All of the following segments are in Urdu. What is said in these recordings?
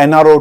NRO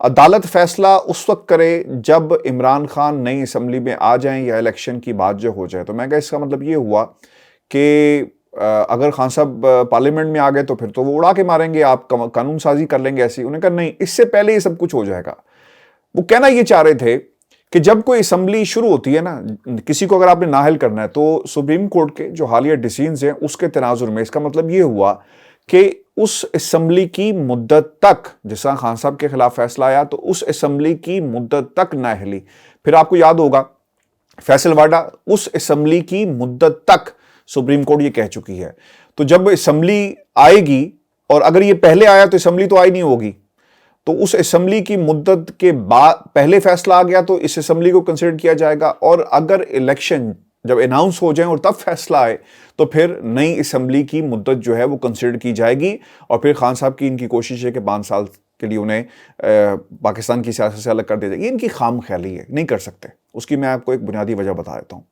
عدالت فیصلہ اس وقت کرے جب عمران خان نئی اسمبلی میں آ جائیں یا الیکشن کی بات جو ہو جائے. تو میں کہا اس کا مطلب یہ ہوا کہ اگر خان صاحب پارلیمنٹ میں آ گئے تو پھر تو وہ اڑا کے ماریں گے, آپ قانون سازی کر لیں گے ایسی. انہوں نے کہا نہیں, اس سے پہلے یہ سب کچھ ہو جائے گا. وہ کہنا یہ چاہ رہے تھے کہ جب کوئی اسمبلی شروع ہوتی ہے نا, کسی کو اگر آپ نے نااہل کرنا ہے تو سپریم کورٹ کے جو حالیہ ڈیسیژنز ہیں اس کے تناظر میں اس کا مطلب یہ ہوا کہ اس اسمبلی کی مدت تک, جس طرح خان صاحب کے خلاف فیصلہ آیا تو اس اسمبلی کی مدت تک نااہلی. پھر آپ کو یاد ہوگا فیصل واڈا, اس اسمبلی کی مدت تک سپریم کورٹ یہ کہہ چکی ہے. تو جب اسمبلی آئے گی, اور اگر یہ پہلے آیا تو اسمبلی تو آئی نہیں ہوگی, تو اس اسمبلی کی مدت کے بعد پہلے فیصلہ آ گیا تو اس اسمبلی کو کنسیڈر کیا جائے گا. اور اگر الیکشن جب اناؤنس ہو جائیں اور تب فیصلہ آئے تو پھر نئی اسمبلی کی مدت جو ہے وہ کنسیڈر کی جائے گی. اور پھر خان صاحب کی ان کی کوشش ہے کہ 5 سال کے لیے انہیں پاکستان کی سیاست سے الگ کر دیا جائے. یہ ان کی خام خیالی ہے, نہیں کر سکتے. اس کی میں آپ کو ایک بنیادی وجہ بتا دیتا ہوں.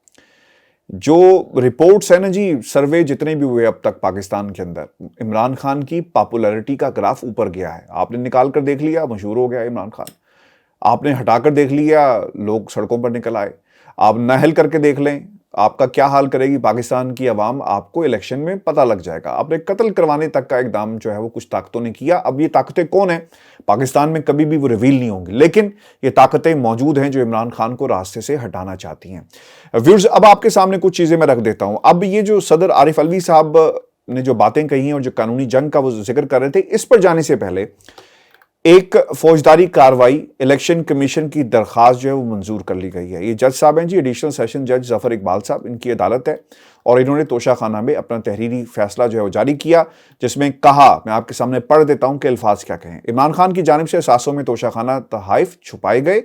جو رپورٹس ہیں نا جی, سروے جتنے بھی ہوئے اب تک پاکستان کے اندر, عمران خان کی پاپولیرٹی کا گراف اوپر گیا ہے. آپ نے نکال کر دیکھ لیا, مشہور ہو گیا عمران خان. آپ نے ہٹا کر دیکھ لیا, لوگ سڑکوں پر نکل آئے. آپ نااہل کر کے دیکھ لیں, آپ کا کیا حال کرے گی پاکستان کی عوام, آپ کو الیکشن میں پتہ لگ جائے گا. آپ نے قتل کروانے تک کا اقدام جو ہے وہ کچھ طاقتوں نے کیا. اب یہ طاقتیں کون ہیں پاکستان میں کبھی بھی وہ ریویل نہیں ہوں گی, لیکن یہ طاقتیں موجود ہیں جو عمران خان کو راستے سے ہٹانا چاہتی ہیں. ویورز, اب آپ کے سامنے کچھ چیزیں میں رکھ دیتا ہوں. اب یہ جو صدر عارف علوی صاحب نے جو باتیں کہی ہیں اور جو قانونی جنگ کا وہ ذکر کر رہے تھے, اس پر جانے سے پہلے ایک فوجداری کاروائی الیکشن کمیشن کی درخواست جو ہے وہ منظور کر لی گئی ہے. یہ جج صاحب ہیں جی, ایڈیشنل سیشن جج ظفر اقبال صاحب, ان کی عدالت ہے, اور انہوں نے توشہ خانہ میں اپنا تحریری فیصلہ جو ہے وہ جاری کیا, جس میں کہا, میں آپ کے سامنے پڑھ دیتا ہوں کہ الفاظ کیا کہیں. عمران خان کی جانب سے اثاثوں میں توشہ خانہ تحائف چھپائے گئے.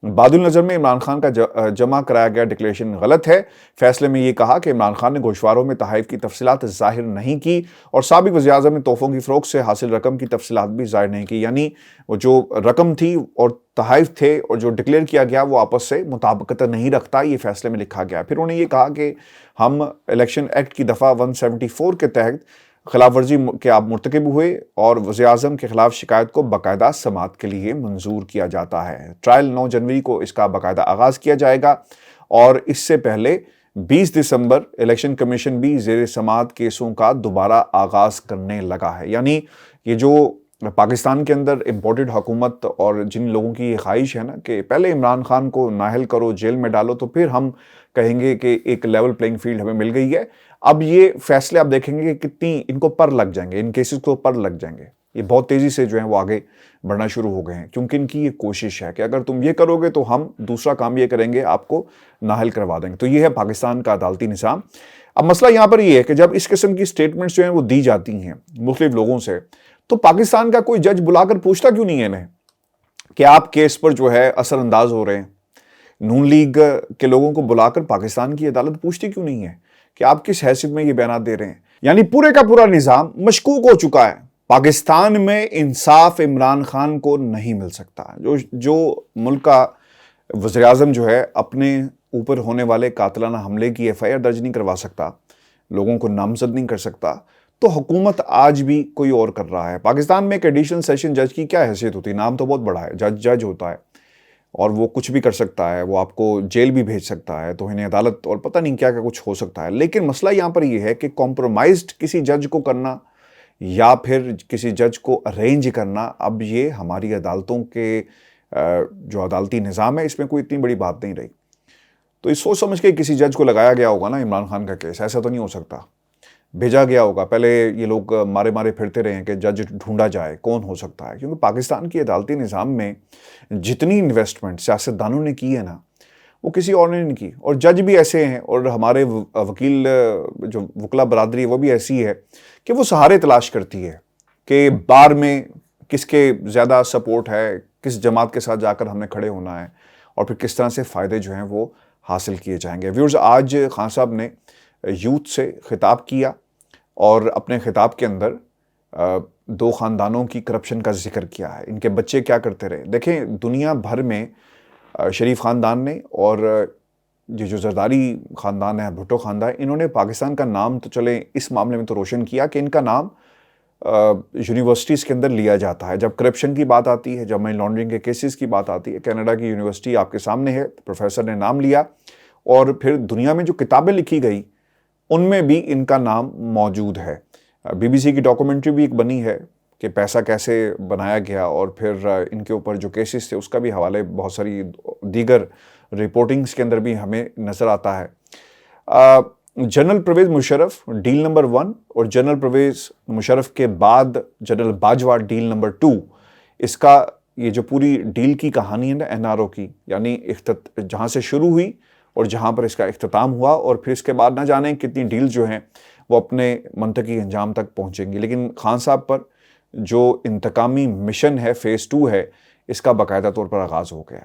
بعد النظر میں عمران خان کا جمع کرایا گیا ڈکلیریشن غلط ہے. فیصلے میں یہ کہا کہ عمران خان نے گوشواروں میں تحائف کی تفصیلات ظاہر نہیں کی, اور سابق وزیر اعظم نے تحفوں کی فروخت سے حاصل رقم کی تفصیلات بھی ظاہر نہیں کی. یعنی وہ جو رقم تھی اور تحائف تھے اور جو ڈکلیئر کیا گیا وہ آپس سے مطابقت نہیں رکھتا, یہ فیصلے میں لکھا گیا. پھر انہوں نے یہ کہا کہ ہم الیکشن ایکٹ کی دفعہ 174 کے تحت خلاف ورزی کے آپ مرتکب ہوئے, اور وزیر اعظم کے خلاف شکایت کو باقاعدہ سماعت کے لیے منظور کیا جاتا ہے. ٹرائل 9 جنوری کو اس کا باقاعدہ آغاز کیا جائے گا, اور اس سے پہلے 20 دسمبر الیکشن کمیشن بھی زیر سماعت کیسوں کا دوبارہ آغاز کرنے لگا ہے. یعنی یہ جو پاکستان کے اندر امپورٹڈ حکومت اور جن لوگوں کی یہ خواہش ہے نا کہ پہلے عمران خان کو نااہل کرو, جیل میں ڈالو, تو پھر ہم کہیں گے کہ ایک لیول پلینگ فیلڈ ہمیں مل گئی ہے. اب یہ فیصلے آپ دیکھیں گے کہ کتنی ان کو پر لگ جائیں گے, ان کیسز کو پر لگ جائیں گے. یہ بہت تیزی سے جو ہیں وہ آگے بڑھنا شروع ہو گئے ہیں, کیونکہ ان کی یہ کوشش ہے کہ اگر تم یہ کرو گے تو ہم دوسرا کام یہ کریں گے, آپ کو نااہل کروا دیں گے. تو یہ ہے پاکستان کا عدالتی نظام. اب مسئلہ یہاں پر یہ ہے کہ جب اس قسم کی سٹیٹمنٹس جو ہیں وہ دی جاتی ہیں مختلف لوگوں سے, تو پاکستان کا کوئی جج بلا کر پوچھتا کیوں نہیں ہے انہیں کہ آپ کیس پر جو ہے اثر انداز ہو رہے ہیں؟ نون لیگ کے لوگوں کو بلا کر پاکستان کی عدالت پوچھتی کیوں نہیں ہے کہ آپ کس حیثیت میں یہ بیانات دے رہے ہیں؟ یعنی پورے کا پورا نظام مشکوک ہو چکا ہے. پاکستان میں انصاف عمران خان کو نہیں مل سکتا. جو ملک کا وزیر اعظم جو ہے اپنے اوپر ہونے والے قاتلانہ حملے کی FIR درج نہیں کروا سکتا, لوگوں کو نامزد نہیں کر سکتا, تو حکومت آج بھی کوئی اور کر رہا ہے. پاکستان میں ایک ایڈیشنل سیشن جج کی کیا حیثیت ہوتی ہے؟ نام تو بہت بڑا ہے, جج ہوتا ہے, اور وہ کچھ بھی کر سکتا ہے, وہ آپ کو جیل بھی بھیج سکتا ہے, توہین عدالت اور پتہ نہیں کیا کچھ ہو سکتا ہے. لیکن مسئلہ یہاں پر یہ ہے کہ کمپرومائزڈ کسی جج کو کرنا یا پھر کسی جج کو ارینج کرنا, اب یہ ہماری عدالتوں کے جو عدالتی نظام ہے اس میں کوئی اتنی بڑی بات نہیں رہی. تو اس سوچ سمجھ کے کسی جج کو لگایا گیا ہوگا نا عمران خان کا کیس, ایسا تو نہیں ہو سکتا. بھیجا گیا ہوگا, پہلے یہ لوگ مارے پھرتے رہے ہیں کہ جج ڈھونڈا جائے کون ہو سکتا ہے, کیونکہ پاکستان کی عدالتی نظام میں جتنی انویسٹمنٹ سیاستدانوں نے کی ہے نا وہ کسی اور نے نہیں کی. اور جج بھی ایسے ہیں, اور ہمارے وکیل جو وکلا برادری ہے وہ بھی ایسی ہے کہ وہ سہارے تلاش کرتی ہے کہ بار میں کس کے زیادہ سپورٹ ہے, کس جماعت کے ساتھ جا کر ہم نے کھڑے ہونا ہے, اور پھر کس طرح سے فائدے جو ہیں وہ حاصل کیے جائیں گے. ویورز, آج خان صاحب نے یوتھ سے خطاب کیا, اور اپنے خطاب کے اندر 2 خاندانوں کی کرپشن کا ذکر کیا ہے, ان کے بچے کیا کرتے رہے. دیکھیں, دنیا بھر میں شریف خاندان نے اور یہ جو زرداری خاندان ہے, بھٹو خاندان, انہوں نے پاکستان کا نام تو چلے اس معاملے میں تو روشن کیا کہ ان کا نام یونیورسٹیز کے اندر لیا جاتا ہے. جب کرپشن کی بات آتی ہے, جب منی لانڈرنگ کے کیسز کی بات آتی ہے, کینیڈا کی یونیورسٹی آپ کے سامنے ہے, پروفیسر نے نام لیا اور پھر دنیا میں جو کتابیں لکھی گئی ان میں بھی ان کا نام موجود ہے. BBC کی ڈاکومنٹری بھی ایک بنی ہے کہ پیسہ کیسے بنایا گیا, اور پھر ان کے اوپر جو کیسز تھے اس کا بھی حوالے بہت ساری دیگر رپورٹنگز کے اندر بھی ہمیں نظر آتا ہے. General Pervez Musharraf deal number 1 اور جنرل پرویز مشرف کے بعد جنرل باجوہ ڈیل نمبر 2, اس کا یہ جو پوری ڈیل کی کہانی ہے نا NRO کی, یعنی جہاں سے شروع ہوئی اور جہاں پر اس کا اختتام ہوا, اور پھر اس کے بعد نہ جانے کتنی ڈیل جو ہیں وہ اپنے منطقی انجام تک پہنچیں گی. لیکن خان صاحب پر جو انتقامی مشن ہے فیز 2 ہے, اس کا باقاعدہ طور پر آغاز ہو گیا.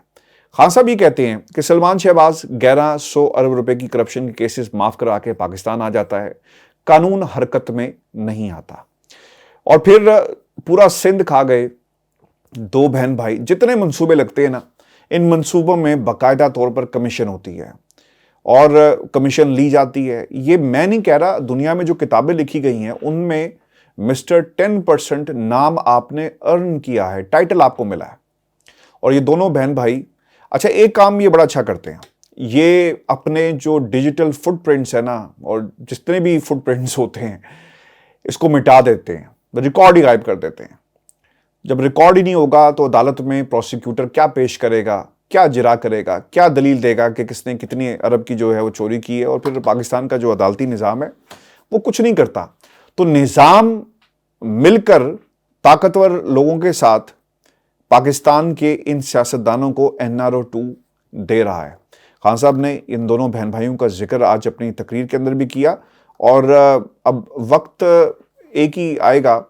خان صاحب یہ کہتے ہیں کہ سلمان شہباز 1100 ارب روپے کی کرپشن کے کیسز معاف کرا کے پاکستان آ جاتا ہے, قانون حرکت میں نہیں آتا. اور پھر پورا سندھ کھا گئے 2 بہن بھائی. جتنے منصوبے لگتے ہیں نا, ان منصوبوں میں باقاعدہ طور پر کمیشن ہوتی ہے اور کمیشن لی جاتی ہے. یہ میں نہیں کہہ رہا, دنیا میں جو کتابیں لکھی گئی ہیں ان میں مسٹر 10% نام آپ نے ارن کیا ہے, ٹائٹل آپ کو ملا ہے. اور یہ دونوں بہن بھائی اچھا ایک کام یہ بڑا اچھا کرتے ہیں, یہ اپنے جو ڈیجیٹل فٹ پرنٹس ہیں نا, اور جتنے بھی فٹ پرنٹس ہوتے ہیں اس کو مٹا دیتے ہیں, ریکارڈ ہی غائب کر دیتے ہیں. جب ریکارڈ ہی نہیں ہوگا تو عدالت میں پروسیکیوٹر کیا پیش کرے گا, کیا جرا کرے گا, کیا دلیل دے گا کہ کس نے کتنی ارب کی جو ہے وہ چوری کی ہے. اور پھر پاکستان کا جو عدالتی نظام ہے وہ کچھ نہیں کرتا. تو نظام مل کر طاقتور لوگوں کے ساتھ پاکستان کے ان سیاستدانوں کو NRO 2 دے رہا ہے. خان صاحب نے ان دونوں بہن بھائیوں کا ذکر آج اپنی تقریر کے اندر بھی کیا, اور اب وقت ایک ہی آئے گا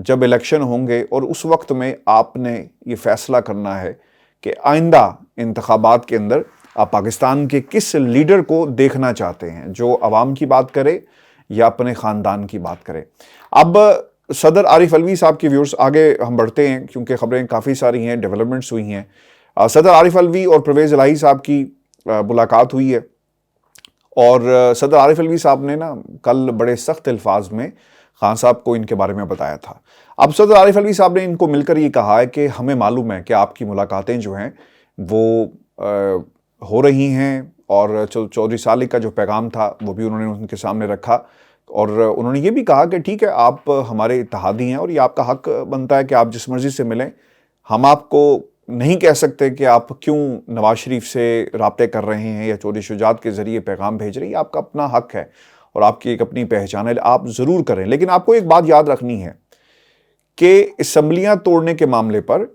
جب الیکشن ہوں گے, اور اس وقت میں آپ نے یہ فیصلہ کرنا ہے کہ آئندہ انتخابات کے اندر آپ پاکستان کے کس لیڈر کو دیکھنا چاہتے ہیں, جو عوام کی بات کرے یا اپنے خاندان کی بات کرے. اب صدر عارف علوی صاحب کی ویورز, آگے ہم بڑھتے ہیں کیونکہ خبریں کافی ساری ہیں, ڈیولپمنٹس ہوئی ہیں. صدر عارف علوی اور پرویز الہی صاحب کی ملاقات ہوئی ہے, اور صدر عارف علوی صاحب نے نا کل بڑے سخت الفاظ میں خان صاحب کو ان کے بارے میں بتایا تھا. اب صدر عارف علوی صاحب نے ان کو مل کر یہ کہا ہے کہ ہمیں معلوم ہے کہ آپ کی ملاقاتیں جو ہیں وہ ہو رہی ہیں, اور چودھری صالح کا جو پیغام تھا وہ بھی انہوں نے ان کے سامنے رکھا, اور انہوں نے یہ بھی کہا کہ ٹھیک ہے آپ ہمارے اتحادی ہیں اور یہ آپ کا حق بنتا ہے کہ آپ جس مرضی سے ملیں. ہم آپ کو نہیں کہہ سکتے کہ آپ کیوں نواز شریف سے رابطے کر رہے ہیں یا چودھری شجاعت کے ذریعے پیغام بھیج رہے ہیں, یہ آپ کا اپنا حق ہے اور آپ کی ایک اپنی پہچان ہے, آپ ضرور کریں. لیکن آپ کو ایک بات یاد رکھنی ہے کہ اسمبلیاں توڑنے کے معاملے پر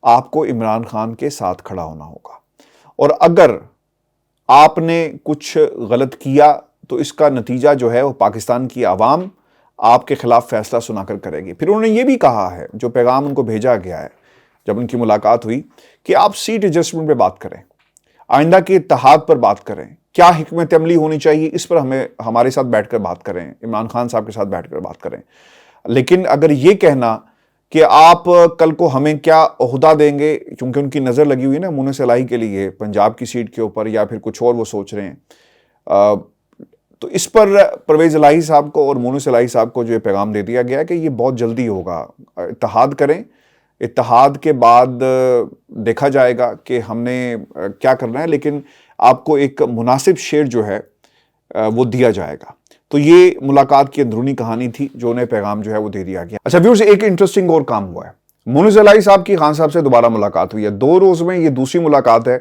آپ کو عمران خان کے ساتھ کھڑا ہونا ہوگا, اور اگر آپ نے کچھ غلط کیا تو اس کا نتیجہ جو ہے وہ پاکستان کی عوام آپ کے خلاف فیصلہ سنا کر کرے گی. پھر انہوں نے یہ بھی کہا ہے, جو پیغام ان کو بھیجا گیا ہے جب ان کی ملاقات ہوئی, کہ آپ سیٹ ایڈجسٹمنٹ پہ بات کریں, آئندہ کے اتحاد پر بات کریں, کیا حکمت عملی ہونی چاہیے اس پر ہمارے ساتھ بیٹھ کر بات کریں, عمران خان صاحب کے ساتھ بیٹھ کر بات کریں. لیکن اگر یہ کہنا کہ آپ کل کو ہمیں کیا عہدہ دیں گے, کیونکہ ان کی نظر لگی ہوئی نا مونس الہی کے لیے پنجاب کی سیٹ کے اوپر, یا پھر کچھ اور وہ سوچ رہے ہیں, تو اس پر پرویز الہی صاحب کو اور مونس الہی صاحب کو جو یہ پیغام دے دیا گیا کہ یہ بہت جلدی ہوگا, اتحاد کریں, اتحاد کے بعد دیکھا جائے گا کہ ہم نے کیا کرنا ہے, لیکن آپ کو ایک مناسب شیئر جو ہے وہ دیا جائے گا. تو یہ ملاقات کی اندرونی کہانی تھی جو انہیں پیغام جو ہے وہ دے دیا گیا. اچھا ویورز, ایک انٹرسٹنگ اور کام ہوا ہے. مونس الہی صاحب کی خان صاحب سے دوبارہ ملاقات ہوئی ہے, 2 روز میں یہ دوسری ملاقات ہے,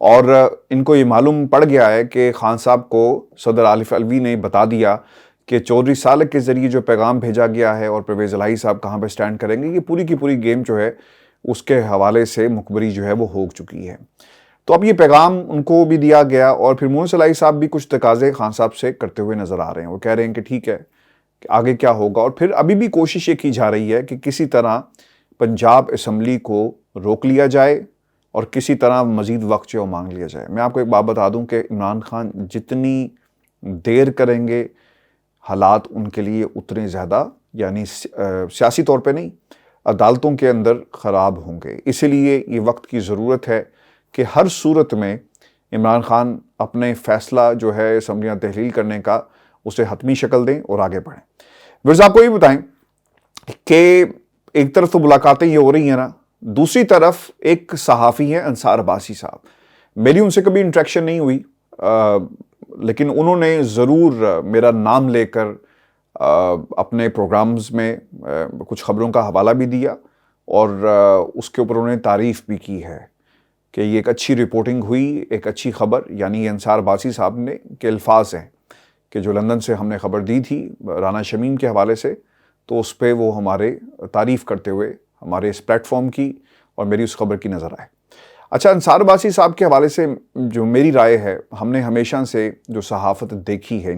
اور ان کو یہ معلوم پڑ گیا ہے کہ خان صاحب کو صدر عارف علوی نے بتا دیا کہ چودھری صالح کے ذریعے جو پیغام بھیجا گیا ہے اور پرویز الہی صاحب کہاں پہ سٹینڈ کریں گے, یہ پوری کی پوری گیم جو ہے اس کے حوالے سے مخبری جو ہے وہ ہو چکی ہے. تو اب یہ پیغام ان کو بھی دیا گیا, اور پھر مونس الہی صاحب بھی کچھ تقاضے خان صاحب سے کرتے ہوئے نظر آ رہے ہیں. وہ کہہ رہے ہیں کہ ٹھیک ہے کہ آگے کیا ہوگا, اور پھر ابھی بھی کوشش یہ کی جا رہی ہے کہ کسی طرح پنجاب اسمبلی کو روک لیا جائے اور کسی طرح مزید وقت جو مانگ لیا جائے. میں آپ کو ایک بات بتا دوں کہ عمران خان جتنی دیر کریں گے حالات ان کے لیے اتنے زیادہ, یعنی سیاسی طور پہ نہیں, عدالتوں کے اندر خراب ہوں گے. اسی لیے یہ وقت کی ضرورت ہے کہ ہر صورت میں عمران خان اپنے فیصلہ جو ہے اسمبلیاں تحلیل کرنے کا اسے حتمی شکل دیں اور آگے بڑھیں. ورز آپ کو یہ بتائیں کہ ایک طرف تو ملاقاتیں یہ ہو رہی ہیں نا، دوسری طرف ایک صحافی ہیں انصار عباسی صاحب. میری ان سے کبھی انٹریکشن نہیں ہوئی، لیکن انہوں نے ضرور میرا نام لے کر اپنے پروگرامز میں کچھ خبروں کا حوالہ بھی دیا، اور اس کے اوپر انہوں نے تعریف بھی کی ہے کہ یہ ایک اچھی رپورٹنگ ہوئی، ایک اچھی خبر. یعنی یہ انصار عباسی صاحب نے کے الفاظ ہیں کہ جو لندن سے ہم نے خبر دی تھی رانا شمیم کے حوالے سے، تو اس پہ وہ ہمارے تعریف کرتے ہوئے ہمارے اس پلیٹ فارم کی اور میری اس خبر کی نظر آئے. اچھا، انصار عباسی صاحب کے حوالے سے جو میری رائے ہے، ہم نے ہمیشہ سے جو صحافت دیکھی ہے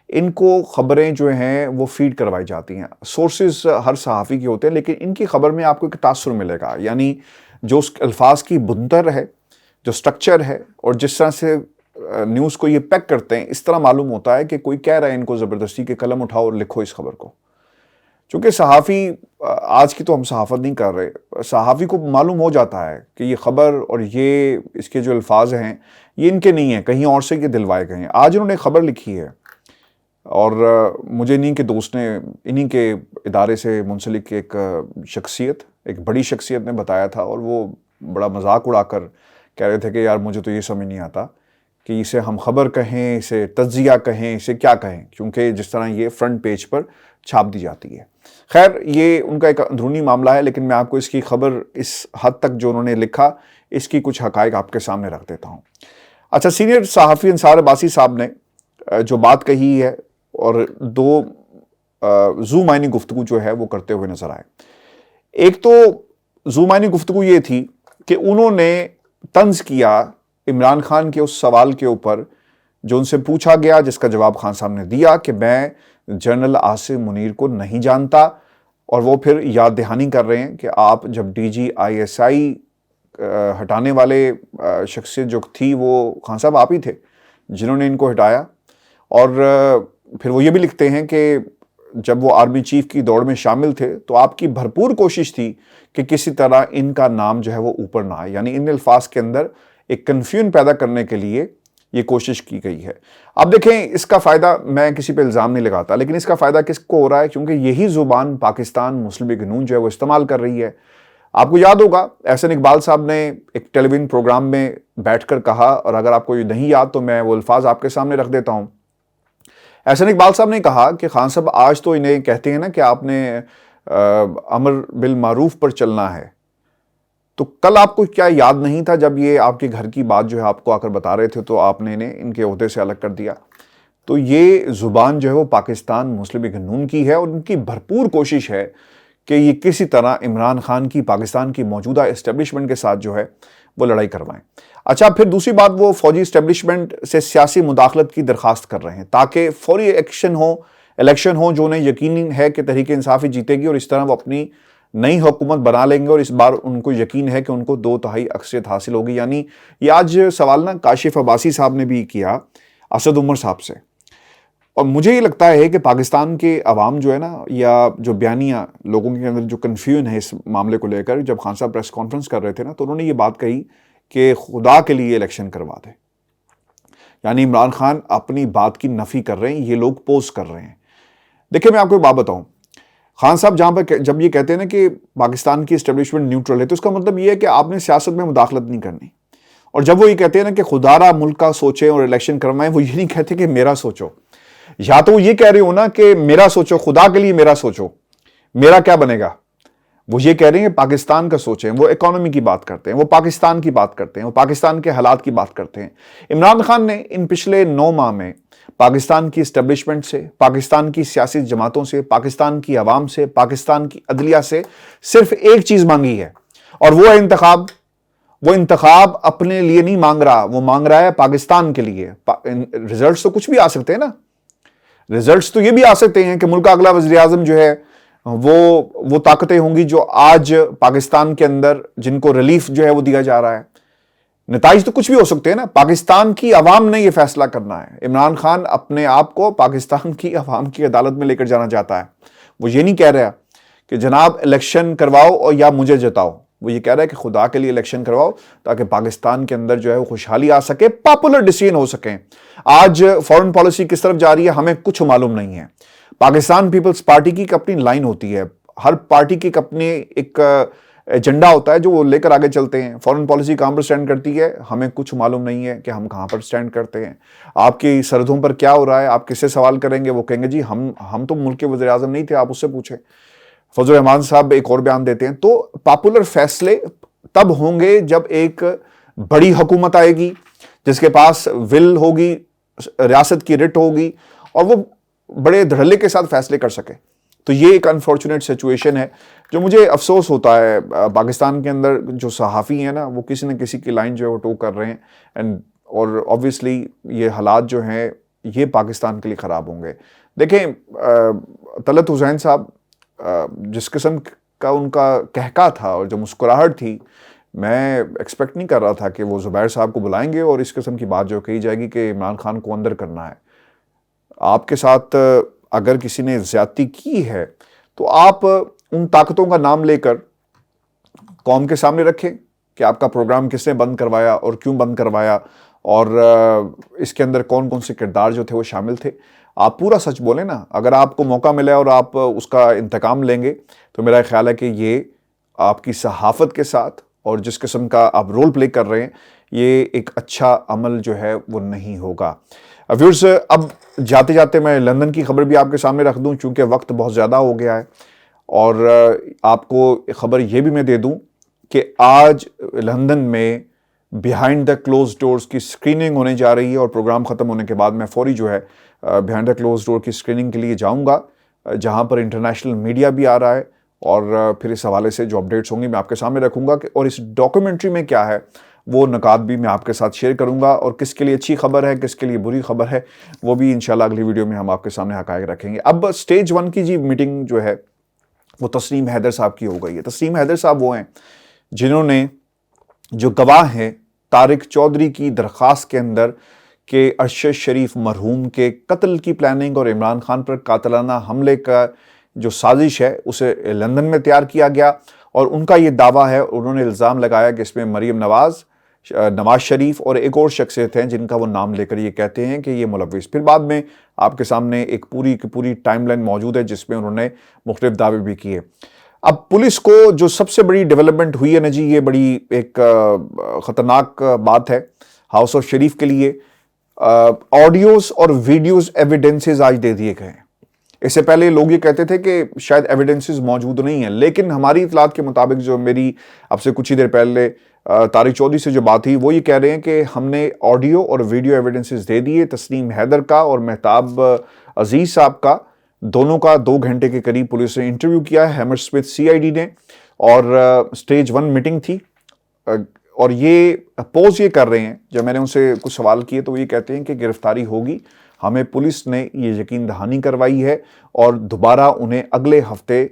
ان کو خبریں جو ہیں وہ فیڈ کروائی جاتی ہیں. سورسز ہر صحافی کے ہوتے ہیں، لیکن ان کی خبر میں آپ کو ایک تاثر ملے گا. یعنی جو اس الفاظ کی بنتر ہے، جو سٹرکچر ہے، اور جس طرح سے نیوز کو یہ پیک کرتے ہیں، اس طرح معلوم ہوتا ہے کہ کوئی کہہ رہا ہے ان کو زبردستی کہ قلم اٹھاؤ اور لکھو اس خبر کو. چونکہ صحافی، آج کی تو ہم صحافت نہیں کر رہے، صحافی کو معلوم ہو جاتا ہے کہ یہ خبر اور یہ اس کے جو الفاظ ہیں یہ ان کے نہیں ہیں، کہیں اور سے یہ دلوائے گئے ہیں. آج انہوں نے خبر لکھی ہے، اور مجھے انہی کے دوست نے، انہی کے ادارے سے منسلک ایک شخصیت، ایک بڑی شخصیت نے بتایا تھا، اور وہ بڑا مذاق اڑا کر کہہ رہے تھے کہ یار مجھے تو یہ سمجھ نہیں آتا کہ اسے ہم خبر کہیں، اسے تجزیہ کہیں، اسے کیا کہیں، کیونکہ جس طرح یہ فرنٹ پیج پر چھاپ دی جاتی ہے. خیر، یہ ان کا ایک اندرونی معاملہ ہے، لیکن میں آپ کو اس کی خبر اس حد تک جو انہوں نے لکھا، اس کی کچھ حقائق آپ کے سامنے رکھ دیتا ہوں. اچھا، سینئر صحافی انصار عباسی صاحب نے جو بات کہی ہے، اور دو ذو معنی گفتگو جو ہے وہ کرتے ہوئے نظر آئے. ایک تو ذو معنی گفتگو یہ تھی کہ انہوں نے طنز کیا عمران خان کے اس سوال کے اوپر جو ان سے پوچھا گیا، جس کا جواب خان صاحب نے دیا کہ میں جنرل عاصم منیر کو نہیں جانتا، اور وہ پھر یاد دہانی کر رہے ہیں کہ آپ جب D G I S I ہٹانے والے شخصیت جو تھی وہ خان صاحب آپ ہی تھے جنہوں نے ان کو ہٹایا. اور پھر وہ یہ بھی لکھتے ہیں کہ جب وہ آرمی چیف کی دوڑ میں شامل تھے تو آپ کی بھرپور کوشش تھی کہ کسی طرح ان کا نام جو ہے وہ اوپر نہ آئے. یعنی ان الفاظ کے اندر ایک کنفیوژن پیدا کرنے کے لیے یہ کوشش کی گئی ہے. اب دیکھیں، اس کا فائدہ، میں کسی پہ الزام نہیں لگاتا، لیکن اس کا فائدہ کس کو ہو رہا ہے؟ کیونکہ یہی زبان پاکستان مسلم لیگ نون جو ہے وہ استعمال کر رہی ہے. آپ کو یاد ہوگا احسن اقبال صاحب نے ایک ٹیلی ویژن پروگرام میں بیٹھ کر کہا، اور اگر آپ کو یہ نہیں یاد تو میں وہ الفاظ آپ کے سامنے رکھ دیتا ہوں. احسن اقبال صاحب نے کہا کہ خان صاحب آج تو انہیں کہتے ہیں نا کہ آپ نے امر بالمعروف پر چلنا ہے، تو کل آپ کو کیا یاد نہیں تھا جب یہ آپ کے گھر کی بات جو ہے آپ کو آ کر بتا رہے تھے تو آپ نے انہیں ان کے عہدے سے الگ کر دیا؟ تو یہ زبان جو ہے وہ پاکستان مسلم لیگ نون کی ہے، اور ان کی بھرپور کوشش ہے کہ یہ کسی طرح عمران خان کی پاکستان کی موجودہ اسٹیبلشمنٹ کے ساتھ جو ہے وہ لڑائی کروائیں. اچھا، پھر دوسری بات، وہ فوجی اسٹیبلشمنٹ سے سیاسی مداخلت کی درخواست کر رہے ہیں تاکہ فوری الیکشن ہو جو انہیں یقین ہے کہ تحریک انصاف ہی جیتے گی، اور اس طرح وہ اپنی نئی حکومت بنا لیں گے، اور اس بار ان کو یقین ہے کہ ان کو 2/3 اکثریت حاصل ہوگی. یعنی یہ آج سوال نا کاشف عباسی صاحب نے بھی کیا اسد عمر صاحب سے، اور مجھے یہ لگتا ہے کہ پاکستان کے عوام جو ہے نا، یا جو بیانیہ لوگوں کے اندر جو کنفیوژن ہے اس معاملے کو لے کر، جب خان صاحب پریس کانفرنس کر رہے تھے نا، تو انہوں نے یہ بات کہی کہ خدا کے لیے الیکشن کروا دے. یعنی عمران خان اپنی بات کی نفی کر رہے ہیں، یہ لوگ پوز کر رہے ہیں. دیکھیں، میں آپ کو ایک بات بتاؤں، خان صاحب جہاں پر جب یہ کہتے ہیں نا کہ پاکستان کی اسٹیبلشمنٹ نیوٹرل ہے، تو اس کا مطلب یہ ہے کہ آپ نے سیاست میں مداخلت نہیں کرنی. اور جب وہ یہ کہتے ہیں نا کہ خدا را ملک کا سوچیں اور الیکشن کروائیں، وہ یہ نہیں کہتے کہ میرا سوچو. یا تو وہ یہ کہہ رہے ہو نا کہ میرا سوچو، خدا کے لیے میرا سوچو، میرا کیا بنے گا. وہ یہ کہہ رہے ہیں پاکستان کا سوچیں، وہ اکانومی کی بات کرتے ہیں، وہ پاکستان کی بات کرتے ہیں، وہ پاکستان کے حالات کی بات کرتے ہیں. عمران خان نے ان پچھلے 9 ماہ میں پاکستان کی اسٹیبلشمنٹ سے، پاکستان کی سیاسی جماعتوں سے، پاکستان کی عوام سے، پاکستان کی عدلیہ سے صرف ایک چیز مانگی ہے، اور وہ ہے انتخاب. وہ انتخاب اپنے لیے نہیں مانگ رہا، وہ مانگ رہا ہے پاکستان کے لیے. ریزلٹس تو کچھ بھی آ سکتے ہیں نا، ریزلٹس تو یہ بھی آ سکتے ہیں کہ ملک کا اگلا وزیر اعظم جو ہے وہ طاقتیں ہوں گی جو آج پاکستان کے اندر جن کو ریلیف جو ہے وہ دیا جا رہا ہے. نتائج تو کچھ بھی ہو سکتے ہیں نا. پاکستان کی عوام نے یہ فیصلہ کرنا ہے. عمران خان اپنے آپ کو پاکستان کی عوام کی عدالت میں لے کر جانا چاہتا ہے. وہ یہ نہیں کہہ رہا کہ جناب الیکشن کرواؤ اور یا مجھے جتاؤ. وہ یہ کہہ رہا ہے کہ خدا کے لیے الیکشن کرواؤ تاکہ پاکستان کے اندر جو ہے وہ خوشحالی آ سکے، پاپولر ڈیسیژن ہو سکیں. آج فورن پالیسی کس طرف جا رہی ہے ہمیں کچھ معلوم نہیں ہے. پاکستان پیپلز پارٹی کی اپنی لائن ہوتی ہے، ہر پارٹی کی اپنی ایک ایجنڈا ہوتا ہے جو وہ لے کر آگے چلتے ہیں. فارن پالیسی کہاں پر سٹینڈ کرتی ہے ہمیں کچھ معلوم نہیں ہے کہ ہم کہاں پر سٹینڈ کرتے ہیں. آپ کی سرحدوں پر کیا ہو رہا ہے آپ کس سے سوال کریں گے, وہ کہیں گے جی ہم تو ملک کے وزیر اعظم نہیں تھے, آپ اس سے پوچھیں. فضل الرحمان صاحب ایک اور بیان دیتے ہیں. تو پاپولر فیصلے تب ہوں گے جب ایک بڑی حکومت آئے گی جس کے پاس ول ہوگی, ریاست کی رٹ ہوگی اور وہ بڑے دھڑلے کے ساتھ فیصلے کر سکے. تو یہ ایک انفارچونیٹ سچویشن ہے جو مجھے افسوس ہوتا ہے. پاکستان کے اندر جو صحافی ہیں نا وہ کسی نہ کسی کی لائن جو ہے وہ ٹو کر رہے ہیں, اور obviously یہ حالات جو ہیں یہ پاکستان کے لیے خراب ہوں گے. دیکھیں طلعت حسین صاحب جس قسم کا ان کا کہکا تھا اور جو مسکراہٹ تھی, میں ایکسپیکٹ نہیں کر رہا تھا کہ وہ زبیر صاحب کو بلائیں گے اور اس قسم کی بات جو کہی جائے گی کہ عمران خان کو اندر کرنا ہے. آپ کے ساتھ اگر کسی نے زیادتی کی ہے تو آپ ان طاقتوں کا نام لے کر قوم کے سامنے رکھیں کہ آپ کا پروگرام کس نے بند کروایا اور کیوں بند کروایا, اور اس کے اندر کون کون سے کردار جو تھے وہ شامل تھے. آپ پورا سچ بولیں نا. اگر آپ کو موقع ملے اور آپ اس کا انتقام لیں گے تو میرا خیال ہے کہ یہ آپ کی صحافت کے ساتھ اور جس قسم کا آپ رول پلے کر رہے ہیں یہ ایک اچھا عمل جو ہے وہ نہیں ہوگا. ویورز, اب جاتے جاتے میں لندن کی خبر بھی آپ کے سامنے رکھ دوں چونکہ وقت بہت زیادہ ہو گیا ہے, اور آپ کو خبر یہ بھی میں دے دوں کہ آج لندن میں بیہائنڈ دا کلوز ڈورز کی اسکریننگ ہونے جا رہی ہے, اور پروگرام ختم ہونے کے بعد میں فوری جو ہے بیہائنڈ دا کلوز ڈور کی اسکریننگ کے لیے جاؤں گا جہاں پر انٹرنیشنل میڈیا بھی آ رہا ہے, اور پھر اس حوالے سے جو اپڈیٹس ہوں گی میں آپ کے سامنے رکھوں گا اور اس ڈاکومنٹری میں کیا ہے وہ نکات بھی میں آپ کے ساتھ شیئر کروں گا, اور کس کے لیے اچھی خبر ہے کس کے لیے بری خبر ہے وہ بھی انشاءاللہ اگلی ویڈیو میں ہم آپ کے سامنے حقائق رکھیں گے. اب سٹیج 1 کی جی میٹنگ جو ہے وہ تسنیم حیدر صاحب کی ہو گئی ہے. تسنیم حیدر صاحب وہ ہیں جنہوں نے جو گواہ ہیں طارق چودھری کی درخواست کے اندر کہ ارشد شریف مرحوم کے قتل کی پلاننگ اور عمران خان پر قاتلانہ حملے کا جو سازش ہے اسے لندن میں تیار کیا گیا, اور ان کا یہ دعویٰ ہے, انہوں نے الزام لگایا کہ اس میں مریم نواز شریف اور ایک اور شخصیت ہیں جن کا وہ نام لے کر یہ کہتے ہیں کہ یہ ملوث. پھر بعد میں آپ کے سامنے ایک پوری کی پوری ٹائم لائن موجود ہے جس میں انہوں نے مختلف دعوے بھی کیے. اب پولیس کو جو سب سے بڑی ڈیولپمنٹ ہوئی ہے نا جی, یہ بڑی ایک خطرناک بات ہے ہاؤس آف شریف کے لیے. آڈیوز اور ویڈیوز ایویڈنسز آج دے دیے گئے ہیں. اس سے پہلے لوگ یہ کہتے تھے کہ شاید ایویڈنسز موجود نہیں ہیں, لیکن ہماری اطلاعات کے مطابق جو میری اب سے کچھ ہی دیر پہلے طارق چودھری سے جو بات ہوئی وہ یہ کہہ رہے ہیں کہ ہم نے آڈیو اور ویڈیو ایویڈنسز دے دیے. تسنیم حیدر کا اور مہتاب عزیز صاحب کا دونوں کا 2 گھنٹے کے قریب پولیس نے انٹرویو کیا ہے ہیمر اسمتھ CID نے, اور سٹیج 1 میٹنگ تھی. اور یہ اپوز یہ کر رہے ہیں, جب میں نے ان سے کچھ سوال کیے تو وہ یہ کہتے ہیں کہ گرفتاری ہوگی, ہمیں پولیس نے یہ یقین دہانی کروائی ہے اور دوبارہ انہیں اگلے ہفتے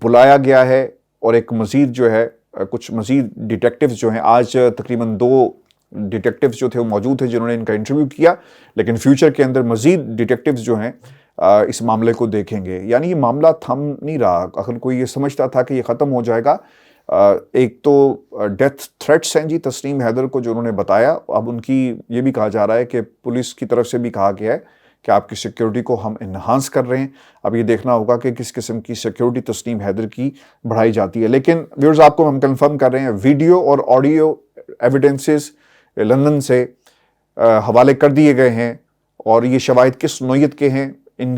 بلایا گیا ہے, اور ایک مزید جو ہے کچھ مزید ڈیٹیکٹیوز جو ہیں آج تقریباً 2 ڈیٹیکٹیوز جو تھے وہ موجود تھے جنہوں نے ان کا انٹرویو کیا, لیکن فیوچر کے اندر مزید ڈیٹیکٹیوز جو ہیں اس معاملے کو دیکھیں گے. یعنی یہ معاملہ تھم نہیں رہا. اگر کوئی یہ سمجھتا تھا کہ یہ ختم ہو جائے گا, ایک تو ڈیتھ تھریٹس ہیں جی تسنیم حیدر کو جو انہوں نے بتایا, اب ان کی یہ بھی کہا جا رہا ہے کہ پولیس کی طرف سے بھی کہا گیا ہے کہ آپ کی سیکیورٹی کو ہم انہانس کر رہے ہیں. اب یہ دیکھنا ہوگا کہ کس قسم کی سیکیورٹی تسنیم حیدر کی بڑھائی جاتی ہے. لیکن ویورز آپ کو ہم کنفرم کر رہے ہیں ان اور آڈیو ایویڈنسز لندن سے حوالے کر دیے گئے ہیں, اور یہ شواہد کس نوعیت کے ہیں, ان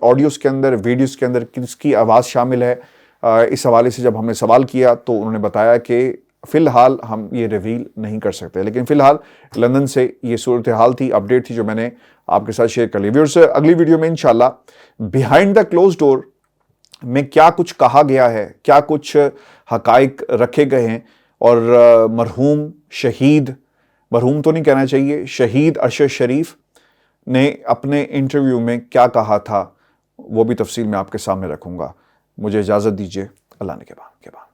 آڈیوز کے اندر ویڈیوز کے اندر کس کی آواز شامل ہے, اس حوالے سے جب ہم نے سوال کیا تو انہوں نے بتایا کہ فی الحال ہم یہ ریویل نہیں کر سکتے. لیکن فی الحال لندن سے یہ صورتحال تھی, اپڈیٹ تھی جو میں نے آپ کے ساتھ شیئر کر لی. ویورز اگلی ویڈیو میں انشاءاللہ بیہائنڈ دا کلوز ڈور میں کیا کچھ کہا گیا ہے, کیا کچھ حقائق رکھے گئے ہیں, اور مرحوم تو نہیں کہنا چاہیے, شہید ارشد شریف نے اپنے انٹرویو میں کیا کہا تھا وہ بھی تفصیل میں آپ کے سامنے رکھوں گا. مجھے اجازت دیجیے. اللہ نے کے بعد